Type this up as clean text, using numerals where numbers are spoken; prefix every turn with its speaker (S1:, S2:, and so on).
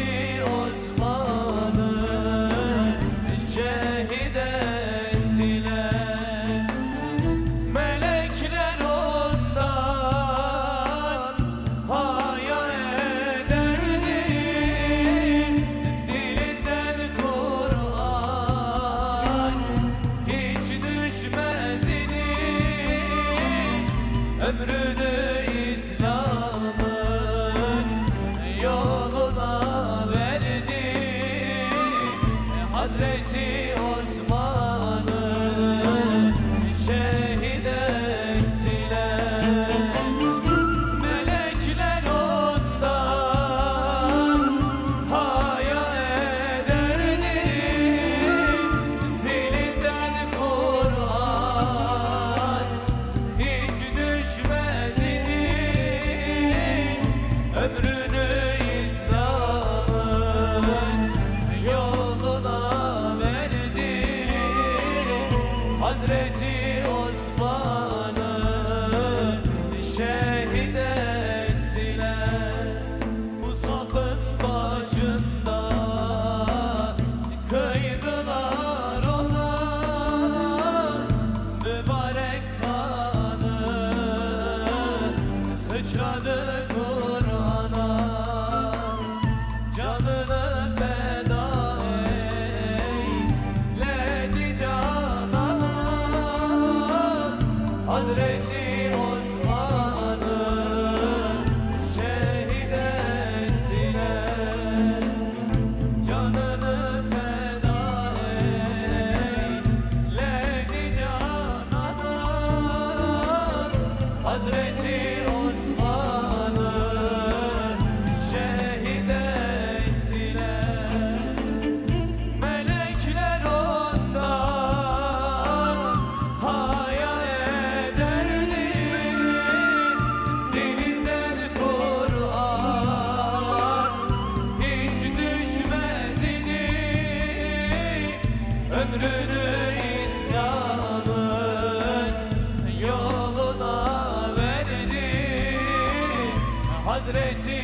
S1: Hazreti Osman'ı şehit ettiler. Melekler ondan haya ederdi, dilinden Kur'an hiç düşmez idi. Ömrünü İslam'ın yoluna verdi. Hazreti Osman'ı şehit ettiler. Melekler ondan haya ederdi, dilinden Kur'an hiç düşmez idi. Ömrünü İslam'ın yoluna verdi. Hazreti Osman'ı şehit ettiler. Bu safın başında kıydılar ona mübarek kanı, sıçradı Kur'an'a. Canını feda eyledi canana. Hazreti Osman'ı şehit ettiler. Canını feda eyledi canana. Hazreti Osman'ı şehit ettiler. Melekler ondan haya ederdi, dilinden Kur'an hiç düşmez idi. Ömrünü İslam'ın yoluna verdi. Hazreti